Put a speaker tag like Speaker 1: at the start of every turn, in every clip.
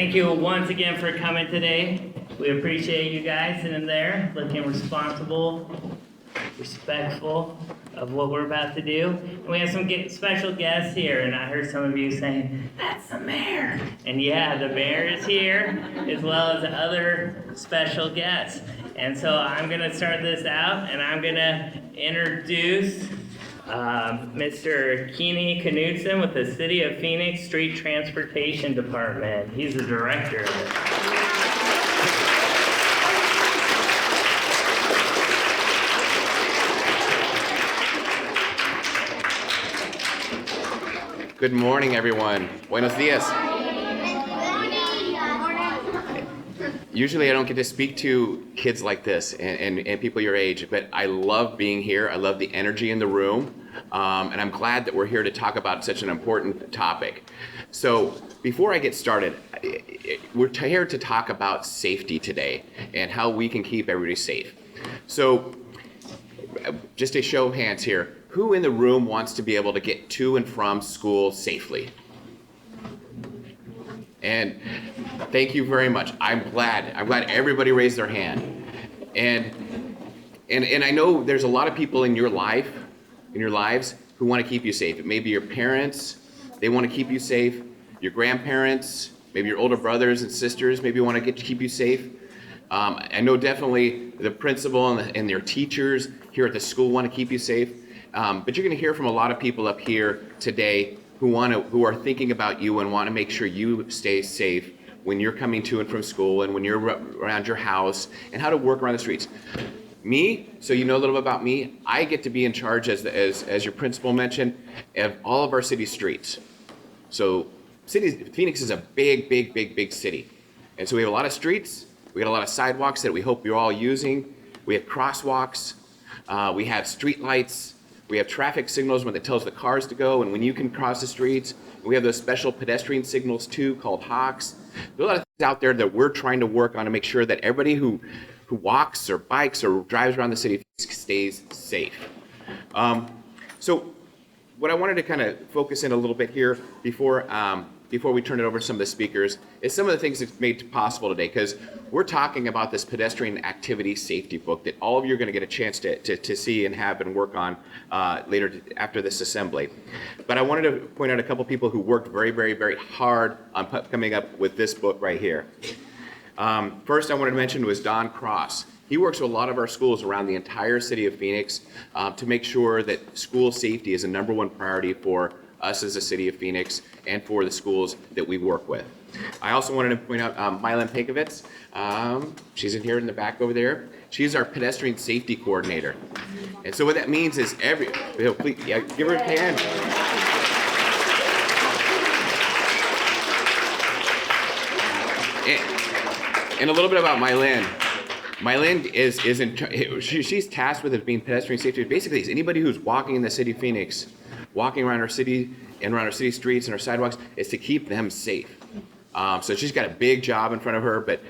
Speaker 1: Thank you once again for coming today. We appreciate you guys sitting there, looking responsible, respectful of what we're about to do. And we have some special guests here, and I heard some of you saying, that's the mayor. And yeah, the mayor is here, as well as other special guests. And so I'm gonna start this out, and I'm gonna introduce Mr. Keeney Knudsen with the City of Phoenix Street Transportation Department. He's the director of it.
Speaker 2: Good morning, everyone. Buenos dias. Usually I don't get to speak to kids like this and people your age, but I love being here. I love the energy in the room, and I'm glad that we're here to talk about such an important topic. So before I get started, we're here to talk about safety today and how we can keep everybody safe. So just a show of hands here, who in the room wants to be able to get to and from school safely? And thank you very much. I'm glad everybody raised their hand. And I know there's a lot of people in your lives who want to keep you safe. It may be your parents, they want to keep you safe. Your grandparents, maybe your older brothers and sisters, maybe want to keep you safe. I know definitely the principal and their teachers here at the school want to keep you safe. But you're going to hear from a lot of people up here today who are thinking about you and want to make sure you stay safe when you're coming to and from school and when you're around your house, and how to work around the streets. Me, so you know a little bit about me, I get to be in charge, as your principal mentioned, of all of our city streets. So Phoenix is a big city. And so we have a lot of streets, we got a lot of sidewalks that we hope you're all using. We have crosswalks, we have street lights, we have traffic signals when it tells the cars to go and when you can cross the streets. We have those special pedestrian signals too, called hawks. There's a lot of things out there that we're trying to work on to make sure that everybody who walks or bikes or drives around the city stays safe. So what I wanted to kind of focus in a little bit here before we turn it over to some of the speakers is some of the things that's made possible today, because we're talking about this pedestrian activity safety book that all of you are going to get a chance to see and have and work on later after this assembly. But I wanted to point out a couple people who worked very hard on coming up with this book right here. First I wanted to mention was Don Cross. He works with a lot of our schools around the entire city of Phoenix to make sure that school safety is a #1 priority for us as a city of Phoenix and for the schools that we work with. I also wanted to point out Mylan Pankovitz. She's in here in the back over there. She's our pedestrian safety coordinator. And so what that means is please, give her a hand. And a little bit about Mylan. Mylan she's tasked with being pedestrian safety. Basically, it's anybody who's walking in the city of Phoenix, walking around our city and around our city streets and our sidewalks, is to keep them safe. So she's got a big job in front of her, but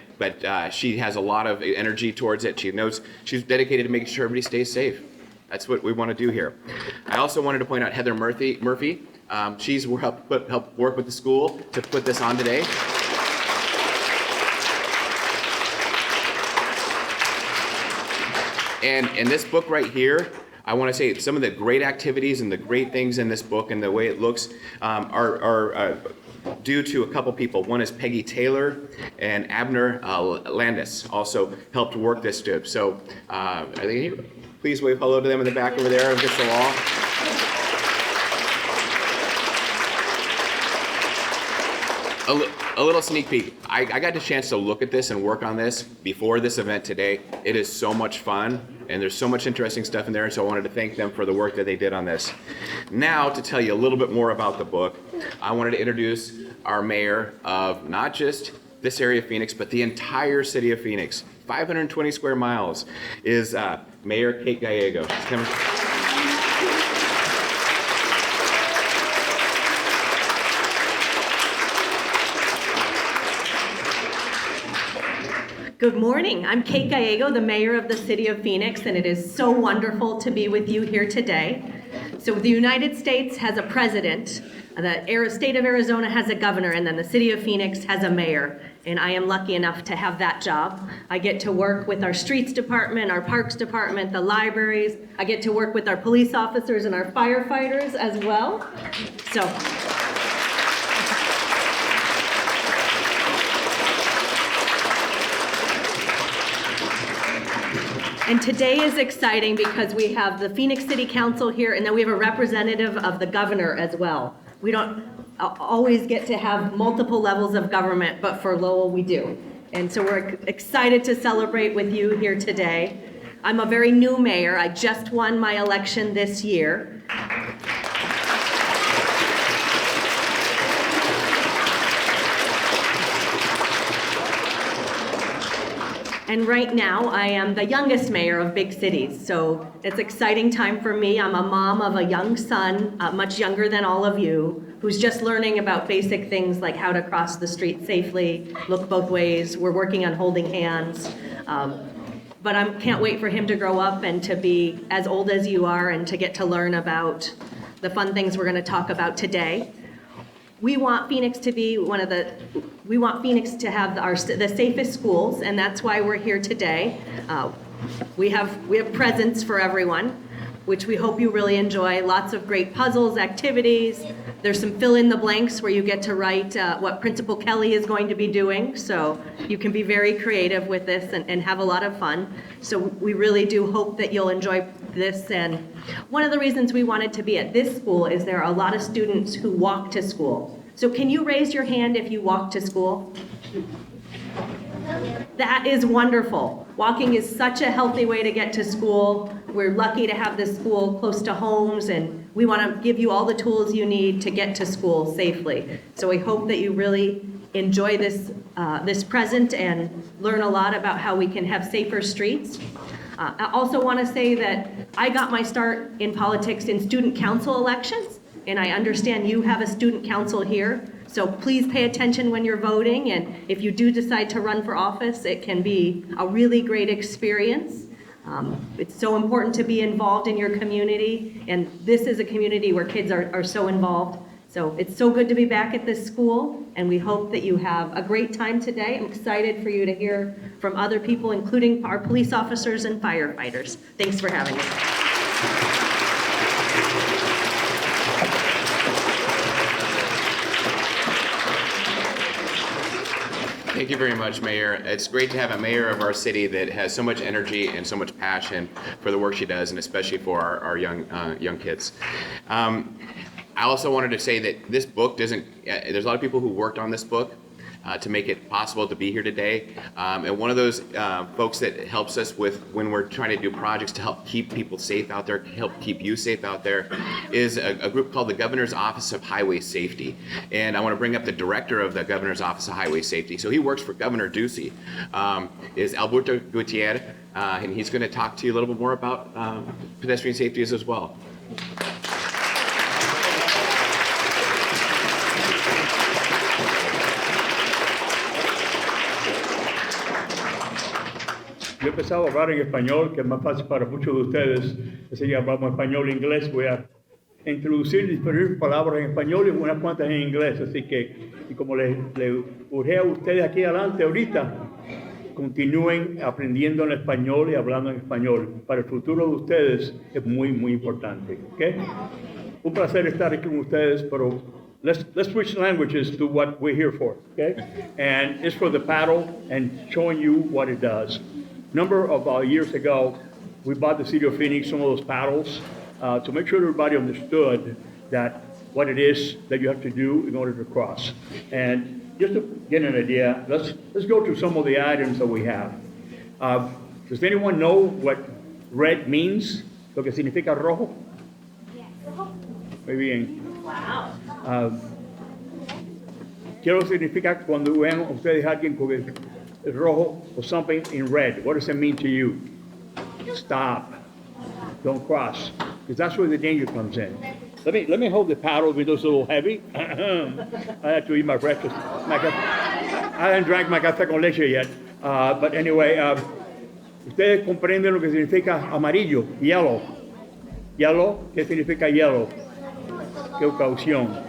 Speaker 2: she has a lot of energy towards it. She knows she's dedicated to making sure everybody stays safe. That's what we want to do here. I also wanted to point out Heather Murphy. She's helped work with the school to put this on today. And this book right here, I want to say some of the great activities and the great things in this book and the way it looks are due to a couple people. One is Peggy Taylor and Abner Landis also helped work this strip. So are they here? Please wave hello to them in the back over there against the wall. A little sneak peek. I got the chance to look at this and work on this before this event today. It is so much fun, and there's so much interesting stuff in there, and so I wanted to thank them for the work that they did on this. Now, to tell you a little bit more about the book, I wanted to introduce our mayor of not just this area of Phoenix, but the entire city of Phoenix. 520 square miles is Mayor Kate Gallego. She's coming.
Speaker 3: Good morning. I'm Kate Gallego, the mayor of the city of Phoenix, and it is so wonderful to be with you here today. So the United States has a president, the state of Arizona has a governor, and then the city of Phoenix has a mayor. And I am lucky enough to have that job. I get to work with our streets department, our parks department, the libraries. I get to work with our police officers and our firefighters as well. So. And today is exciting because we have the Phoenix City Council here, and then we have a representative of the governor as well. We don't always get to have multiple levels of government, but for Lowell we do. And so we're excited to celebrate with you here today. I'm a very new mayor. I just won my election this year. And right now, I am the youngest mayor of big cities, so it's an exciting time for me. I'm a mom of a young son, much younger than all of you, who's just learning about basic things like how to cross the street safely, look both ways. We're working on holding hands. But I can't wait for him to grow up and to be as old as you are and to get to learn about the fun things we're going to talk about today. We want Phoenix to be we want Phoenix to have the safest schools, and that's why we're here today. We have presents for everyone, which we hope you really enjoy. Lots of great puzzles, activities. There's some fill in the blanks where you get to write what Principal Kelly is going to be doing, so you can be very creative with this and have a lot of fun. So we really do hope that you'll enjoy this. And one of the reasons we wanted to be at this school is there are a lot of students who walk to school. So can you raise your hand if you walk to school? That is wonderful. Walking is such a healthy way to get to school. We're lucky to have this school close to homes, and we want to give you all the tools you need to get to school safely. So we hope that you really enjoy this present and learn a lot about how we can have safer streets. I also want to say that I got my start in politics in student council elections, and I understand you have a student council here. So please pay attention when you're voting, and if you do decide to run for office, it can be a really great experience. It's so important to be involved in your community, and this is a community where kids are so involved. So it's so good to be back at this school, and we hope that you have a great time today. I'm excited for you to hear from other people, including our police officers and firefighters. Thanks for having me.
Speaker 2: Thank you very much, Mayor. It's great to have a mayor of our city that has so much energy and so much passion for the work she does, and especially for our young kids. I also wanted to say that this book doesn't, there's a lot of people who worked on this book to make it possible to be here today. And one of those folks that helps us with when we're trying to do projects to help keep people safe out there, help keep you safe out there, is a group called the Governor's Office of Highway Safety. And I want to bring up the director of the Governor's Office of Highway Safety. So he works for Governor Ducey, is Alberto Gutierrez, and he's going to talk to you a little bit more about pedestrian safety as well.
Speaker 4: Yo he empezado a hablar en español, que es más fácil para muchos de ustedes. Así que hablamos español e inglés. Voy a introducir diferentes palabras en español y unas cuantas en inglés. Así que, y como le urge a ustedes aquí adelante ahorita, continúen aprendiendo en español y hablando en español. Para el futuro de ustedes es muy, muy importante. ¿Okay? Un placer estar aquí con ustedes, pero let's switch languages to what we're here for. Okay? And it's for the paddle and showing you what it does. Number of years ago, we bought the City of Phoenix some of those paddles to make sure everybody understood that what it is that you have to do in order to cross. And just to get an idea, let's go through some of the items that we have. Does anyone know what red means? Lo que significa rojo?
Speaker 5: Yes.
Speaker 4: Muy bien.
Speaker 3: Wow.
Speaker 4: ¿Qué lo significa cuando vean ustedes a alguien con el rojo or something in red? What does it mean to you? Stop. Don't cross. Because that's where the danger comes in. Let me hold the paddle even though it's a little heavy. I have to eat my breakfast. I haven't drank my café con leche yet. But anyway, ustedes comprenden lo que significa amarillo, yellow. Yellow, ¿qué significa yellow? Precaución.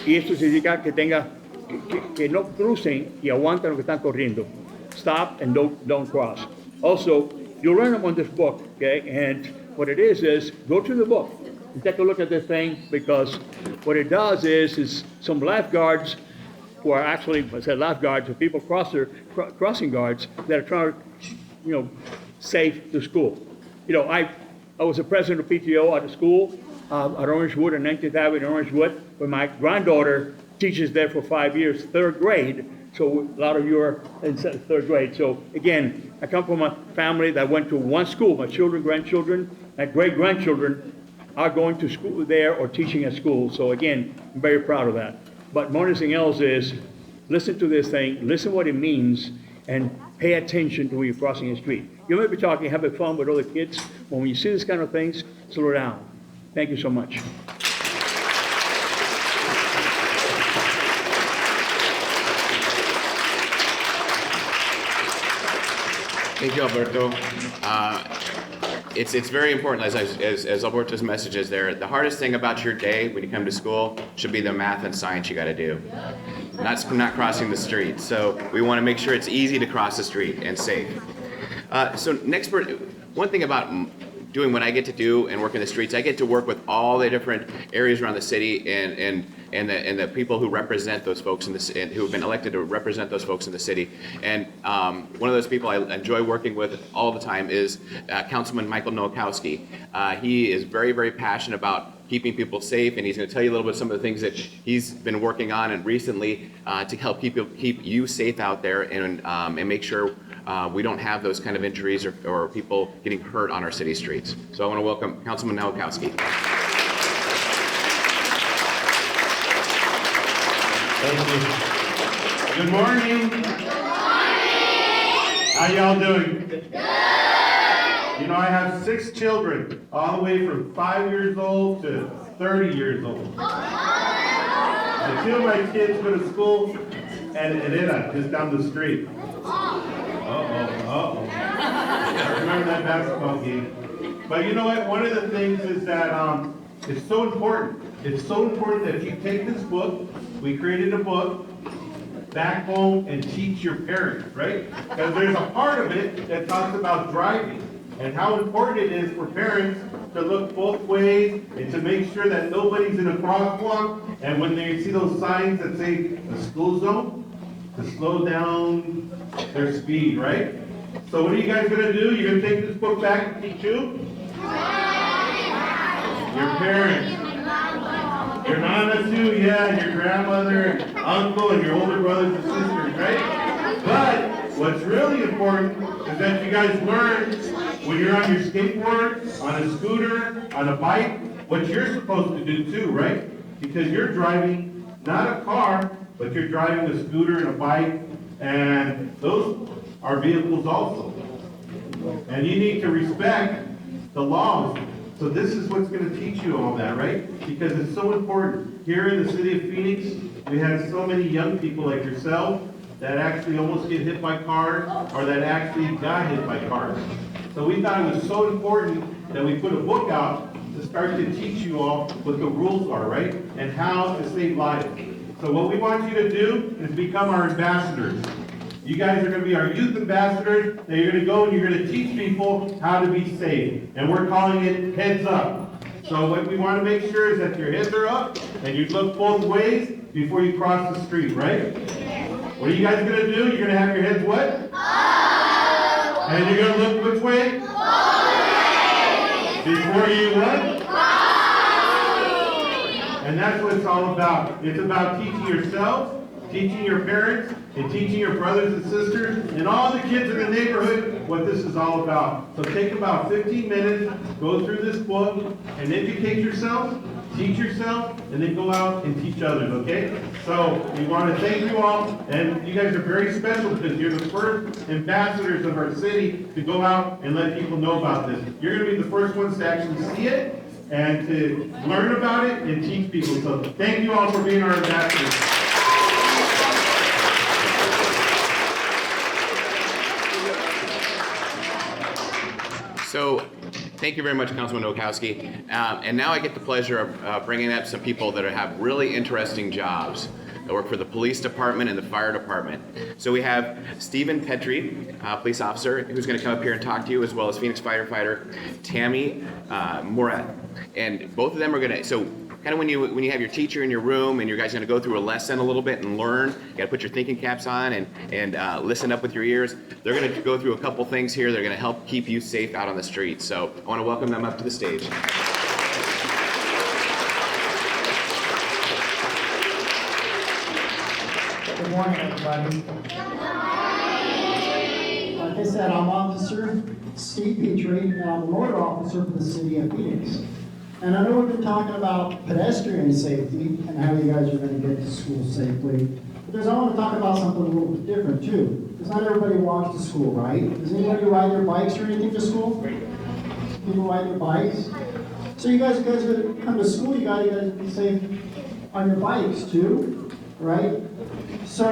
Speaker 4: Y esto significa que no crucen y aguanten lo que están corriendo. Stop and don't cross. Also, you'll learn them on this book, okay? And what it is go to the book and take a look at this thing, because what it does is some lifeguards who are actually, I said lifeguards, or people crossing guards that are trying to, save the school. I was the president of PTO at a school at Orangewood, in 19th Avenue in Orangewood, where my granddaughter teaches there for 5 years, third grade. So a lot of you are in third grade. So again, I come from a family that went to one school. My children, grandchildren, and great-grandchildren are going to school there or teaching at school. So again, I'm very proud of that. But more than anything else is, listen to this thing, listen what it means, and pay attention to when you're crossing the street. You may be talking, having fun with other kids, but when you see this kind of things, slow down. Thank you so much.
Speaker 2: Thank you, Alberto. It's very important, as Alberto's message is there, the hardest thing about your day when you come to school should be the math and science you got to do, not crossing the street. So we want to make sure it's easy to cross the street and safe. So next, one thing about doing what I get to do and work in the streets, I get to work with all the different areas around the city and the people who represent those folks and who have been elected to represent those folks in the city. And one of those people I enjoy working with all the time is Councilman Michael Nowakowski. He is very, very passionate about keeping people safe, and he's going to tell you a little bit of some of the things that he's been working on and recently to help keep you safe out there and make sure we don't have those kind of injuries or people getting hurt on our city streets. So I want to welcome Councilman Nowakowski.
Speaker 5: Thank you. Good morning. Good morning. How y'all doing? Good. I have 6 children, all the way from 5 years old to 30 years old. And 2 of my kids go to school and just down the street. Uh-oh. I remember that basketball game. But you know what? One of the things is that it's so important. It's so important that you take this book. We created a book, back home and teach your parents, right? Because there's a part of it that talks about driving and how important it is for parents to look both ways and to make sure that nobody's in a crosswalk. And when they see those signs that say the school zone, to slow down their speed, right? So what are you guys going to do? You're going to take this book back and teach who? Your parents. Your nana too, yeah, your grandmother, uncle, and your older brothers and sisters, right? But what's really important is that you guys learn when you're on your skateboard, on a scooter, on a bike, what you're supposed to do too, right? Because you're driving not a car, but you're driving a scooter and a bike, and those are vehicles also. And you need to respect the laws. So this is what's going to teach you all that, right? Because it's so important. Here in the city of Phoenix, we have so many young people like yourself that actually almost get hit by cars or that actually got hit by cars. So we thought it was so important that we put a book out to start to teach you all what the rules are, right? And how to save lives. So what we want you to do is become our ambassadors. You guys are going to be our youth ambassadors, and you're going to go and you're going to teach people how to be safe. And we're calling it Heads Up. So what we want to make sure is that your heads are up, and you look both ways before you cross the street, right? What are you guys going to do? You're going to have your heads what? Up. And you're going to look which way? Both ways. Before you what? Cross. And that's what it's all about. It's about teaching yourselves, teaching your parents, and teaching your brothers and sisters, and all the kids in the neighborhood what this is all about. So take about 15 minutes, go through this book, and educate yourself, teach yourself, and then go out and teach others, okay? So we want to thank you all, and you guys are very special because you're the first ambassadors of our city to go out and let people know about this. You're going to be the first ones to actually see it and to learn about it and teach people. So thank you all for being our ambassadors.
Speaker 2: So, thank you very much, Councilman Nowakowski. And now I get the pleasure of bringing up some people that have really interesting jobs that work for the police department and the fire department. So we have Stephen Petrie, police officer, who's going to come up here and talk to you, as well as Phoenix firefighter Tammy Morat. And both of them are going to, so kind of when you have your teacher in your room and you guys are going to go through a lesson a little bit and learn, you got to put your thinking caps on and listen up with your ears. They're going to go through a couple things here. They're going to help keep you safe out on the streets. So I want to welcome them up to the stage.
Speaker 6: Good morning, everybody. Like I said, I'm Officer Steve Petrie, and I'm a motor officer for the City of Phoenix. And I know we've been talking about pedestrian safety and how you guys are going to get to school safely. Because I want to talk about something a little bit different too. Because not everybody walks to school, right? Does anybody ride their bikes or anything to school? People ride their bikes? So you guys come to school, you guys be safe on your bikes too, right? So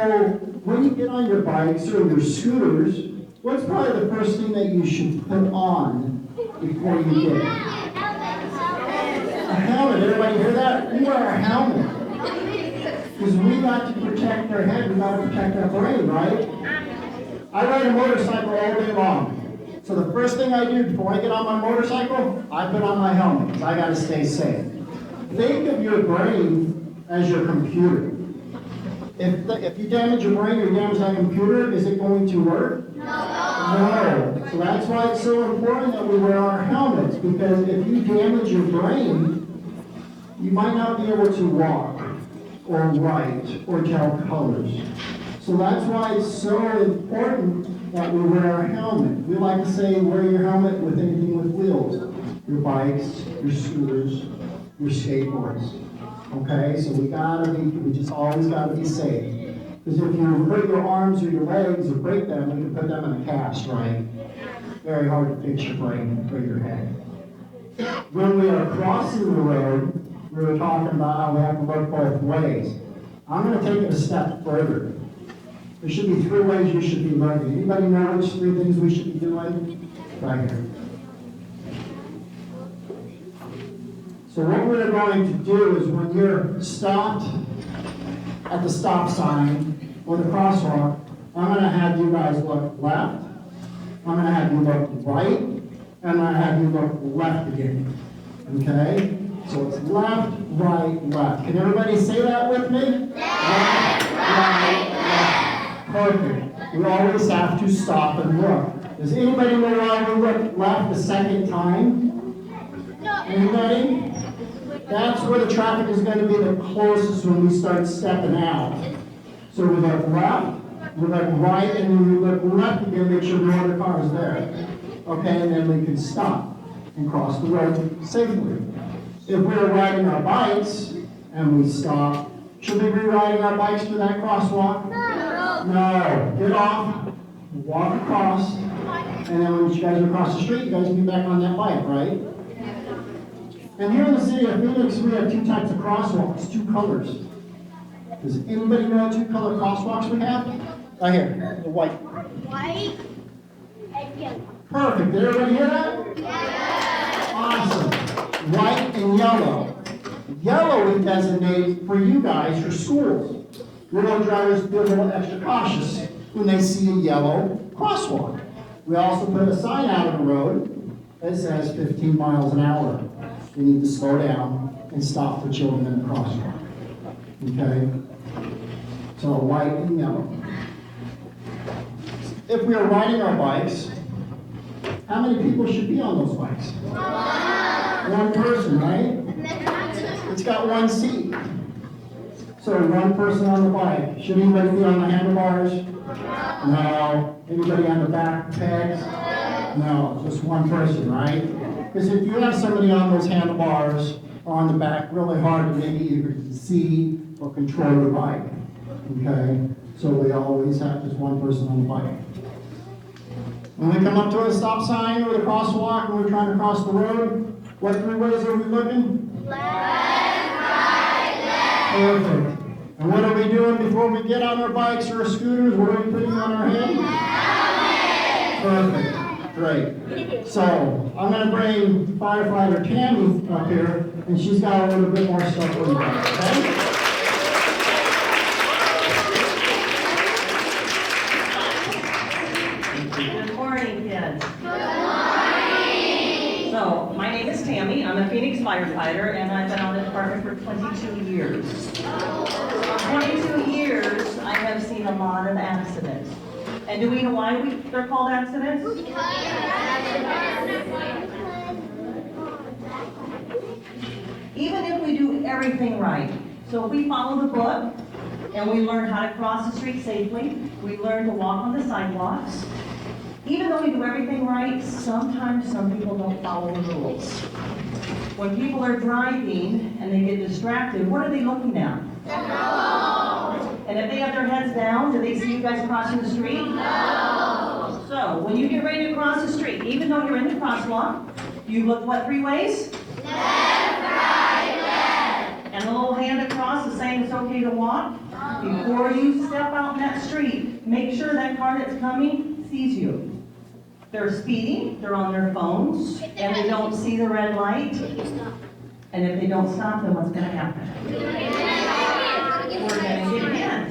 Speaker 6: when you get on your bikes or your scooters, what's probably the first thing that you should put on before you get it? A helmet. Everybody hear that? We wear a helmet. Because we got to protect our head, we got to protect our brain, right? I ride a motorcycle all day long. So the first thing I do before I get on my motorcycle, I put on my helmet, because I got to stay safe. Think of your brain as your computer. If you damage your brain or you damage that computer, is it going to work? No. So that's why it's so important that we wear our helmets, because if you damage your brain, you might not be able to walk or write or tell colors. So that's why it's so important that we wear our helmet. We like to say wear your helmet with anything with wheels. Your bikes, your scooters, your skateboards. Okay, so we just always gotta be safe. Because if you hurt your arms or your legs or break them, we can put them in a cast, right? Very hard to fix your brain or your head. When we are crossing the road, we were talking about how we have to look both ways. I'm gonna take it a step further. There should be 3 ways you should be looking. Anybody know which 3 things we should be doing? Right here. So what we're going to do is when you're stopped at the stop sign or the crosswalk, I'm going to have you guys look left, I'm going to have you look right, and I'm going to have you look left again. Okay? So it's left, right, left. Can everybody say that with me? Left, right, left. Perfect. We always have to stop and look. Does anybody know why we look left the second time? Anybody? That's where the traffic is going to be the closest when we start stepping out. So we look left, we look right, and then we look left again, make sure no other car is there. Okay, and then we can stop and cross the road safely. If we're riding our bikes and we stop, should we be riding our bikes to that crosswalk? No. Get off, walk across, and then when you guys are across the street, you guys can get back on that bike, right? And here in the city of Phoenix, we have 2 types of crosswalks, 2 colors. Does anybody know what 2 color crosswalks we have? Right here, the white.
Speaker 7: White and yellow.
Speaker 6: Perfect. Did everybody hear that?
Speaker 7: Yes.
Speaker 6: Awesome. White and yellow. Yellow we designate for you guys for schools. Your road drivers be a little extra cautious when they see a yellow crosswalk. We also put a sign out on the road that says 15 miles an hour. We need to slow down and stop for children in the crosswalk. Okay? So white and yellow. If we are riding our bikes, how many people should be on those bikes? 1 person, right? It's got 1 seat. So 1 person on the bike. Should anybody be on the handlebars? No. Anybody on the back pegs? No, just 1 person, right? Because if you have somebody on those handlebars or on the back, really hard to maybe either see or control your bike. Okay? So we always have just 1 person on the bike. When we come up to a stop sign or the crosswalk and we're trying to cross the road, what 3 ways are we looking?
Speaker 7: Left, right, left.
Speaker 6: Perfect. And what are we doing before we get on our bikes or our scooters? What are we putting on our head? Helmet. Perfect. Great. So I'm going to bring firefighter Tammy up here, and she's got a little bit more stuff for you guys, okay?
Speaker 8: Good morning, kids. Good morning. So, my name is Tammy. I'm a Phoenix firefighter, and I've been on the department for 22 years. In 22 years, I have seen a lot of accidents. And do we know why they're called accidents? Even if we do everything right. So if we follow the book, and we learn how to cross the street safely, we learn to walk on the sidewalks. Even though we do everything right, sometimes some people don't follow the rules. When people are driving and they get distracted, what are they looking at? And if they have their heads down, do they see you guys crossing the street? No. So, when you get ready to cross the street, even though you're in the crosswalk, you look what 3 ways? Left, right, left. And the little hand across is saying it's okay to walk. Before you step out in that street, make sure that car that's coming sees you. They're speeding, they're on their phones, and they don't see the red light. And if they don't stop, then what's going to happen? We're going to get hit.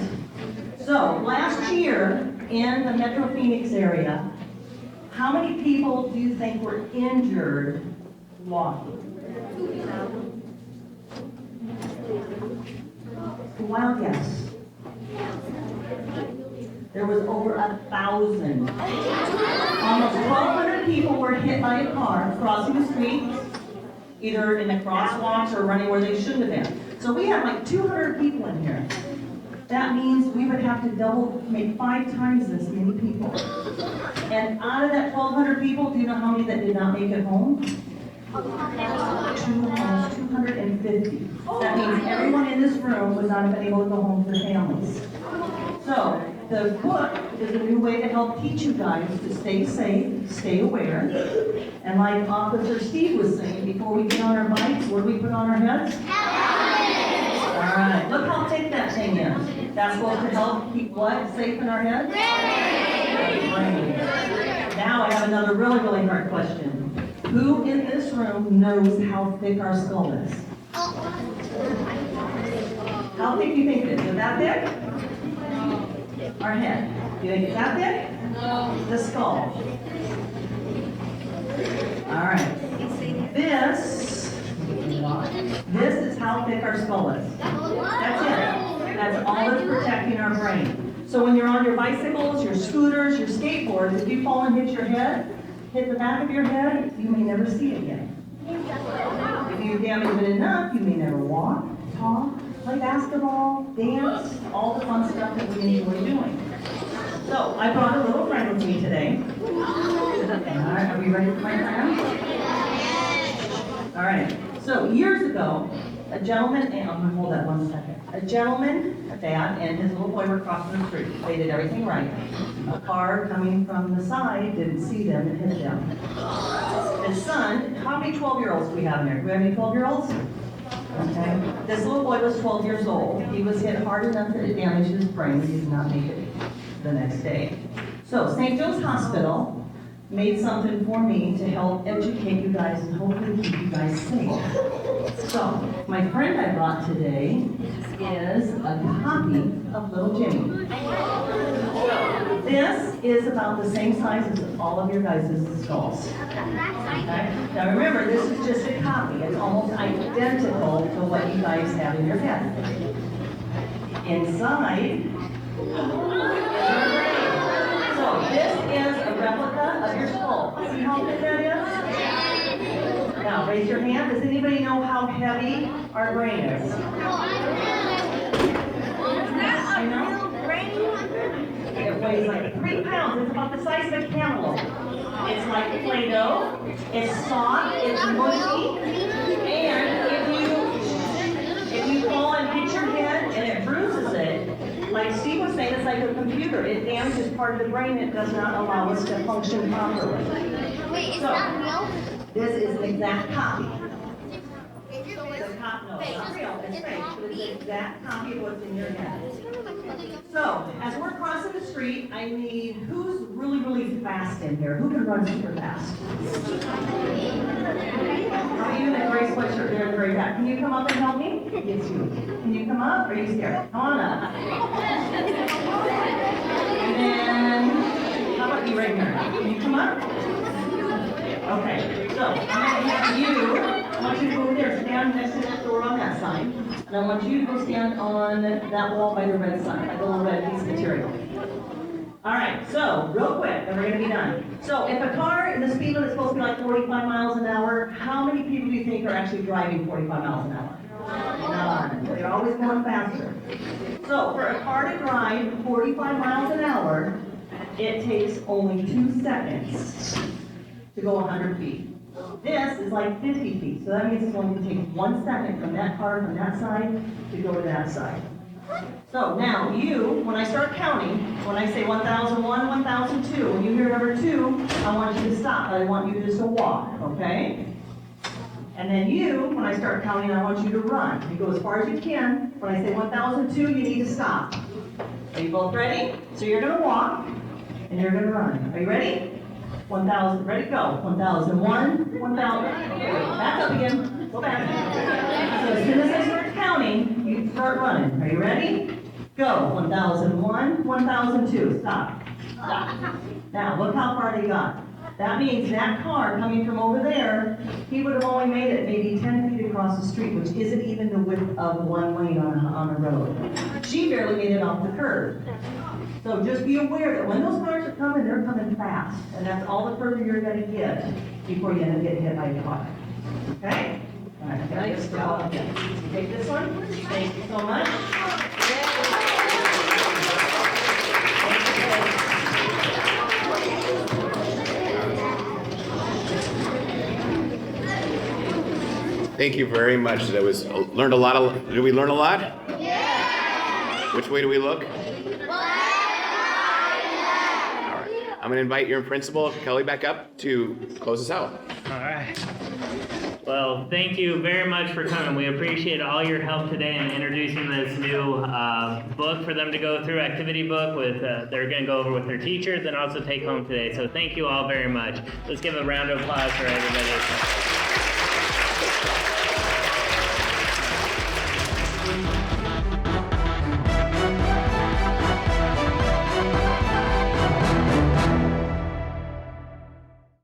Speaker 8: So, last year in the Metro Phoenix area, how many people do you think were injured walking? Wild guess. There was over 1,000. Almost 1,200 people were hit by a car crossing the street, either in the crosswalks or running where they shouldn't have been. So we had like 200 people in here. That means we would have to make 5 times this many people. And out of that 1,200 people, do you know how many that did not make it home? Almost 250. That means everyone in this room would not have been able to go home to their families. So, the book is a new way to help teach you guys to stay safe, stay aware. And like Officer Steve was saying, before we get on our bikes, what do we put on our heads? Helmets! All right, look how thick that thing is. That's supposed to help keep what safe in our heads? Brain. Now I have another really, really hard question. Who in this room knows how thick our skull is? How thick do you think it is? Is it that thick? Our head. Do you think it's that thick? No. The skull. All right. This is how thick our skull is. That's it. That's all that's protecting our brain. So when you're on your bicycles, your scooters, your skateboards, if you fall and hit your head, hit the back of your head, you may never see it again. If you damage it enough, you may never walk, talk, play basketball, dance, all the fun stuff that we enjoy doing. So, I brought a little friend with me today. Alright, are we ready for my friend? Alright, so years ago, a gentleman, and I'm going to hold that 1 second. A gentleman, a dad, and his little boy were crossing the street. They did everything right. A car coming from the side didn't see them and hit them. His son, how many 12-year-olds do we have in here? Do we have any 12-year-olds? Okay. This little boy was 12 years old. He was hit hard enough that it damaged his brain. He did not make it the next day. So, St. Joe's Hospital made something for me to help educate you guys and hopefully keep you guys safe. So, my friend I brought today is a copy of Little Jimmy. This is about the same size as all of your guys' skulls. Okay? Now remember, this is just a copy. It's almost identical to what you guys have in your head. Inside, so this is a replica of your skull. See how big that is? Now raise your hand. Does anybody know how heavy our brain is? I know? It weighs like 3 pounds. It's about the size of a cantaloupe. It's like Play-Doh. It's soft. It's mushy. And if you fall and hit your head and it bruises it, like Steve was saying, it's like a computer. It damages part of the brain. It does not allow us to function properly.
Speaker 7: Wait, is that real?
Speaker 8: This is an exact copy.
Speaker 7: Is it real?
Speaker 8: copy, no, it's not real, it's fake, but it's an exact copy of what's in your head. So, as we're crossing the street, I need, who's really, really fast in here? Who can run super fast? Even at Grace sweatshirt, they're very fast. Can you come up and help me? Yes, you. Can you come up? Are you scared? Come on up. And then, how about you right here? Can you come up? Okay, so I'm gonna have you, I want you to go over there, stand next to that door on that side. And I want you to go stand on that wall by the red side, by the little red piece of material. All right, so real quick, and we're gonna be done. So if a car in the speed limit is supposed to be like 45 miles an hour, how many people do you think are actually driving 45 miles an hour? None. They're always going faster. So for a car to drive 45 miles an hour, it takes only 2 seconds to go 100 feet. This is like 50 feet, so that means it's going to take 1 second from that car from that side to go to that side. So now you, when I start counting, when I say 1001, 1002, when you hear number 2, I want you to stop. I want you just to walk, okay? And then you, when I start counting, I want you to run. You go as far as you can. When I say 1002, you need to stop. Are you both ready? So you're going to walk, and you're going to run. Are you ready? 1,000, ready, go. 1001, 1,000. Okay, back up again. Go back. So as soon as I start counting, you start running. Are you ready? Go. 1001, 1002. Stop. Stop. Now, look how far they got. That means that car coming from over there, he would have only made it maybe 10 feet across the street, which isn't even the width of one lane on a road. She barely made it off the curb. So just be aware that when those cars are coming, they're coming fast. And that's all the further you're going to get before you end up getting hit by a car. Okay? All right, nice job. Take this one. Thank you so much.
Speaker 2: Thank you very much. That was learned a lot. Did we learn a lot? Yeah. Which way do we look? I'm going to invite your principal, Kelly, back up to close us out.
Speaker 1: All right. Well, thank you very much for coming. We appreciate all your help today in introducing this new book for them to go through, activity book with they're going to go over with their teachers and also take home today. So thank you all very much. Let's give a round of applause for everybody.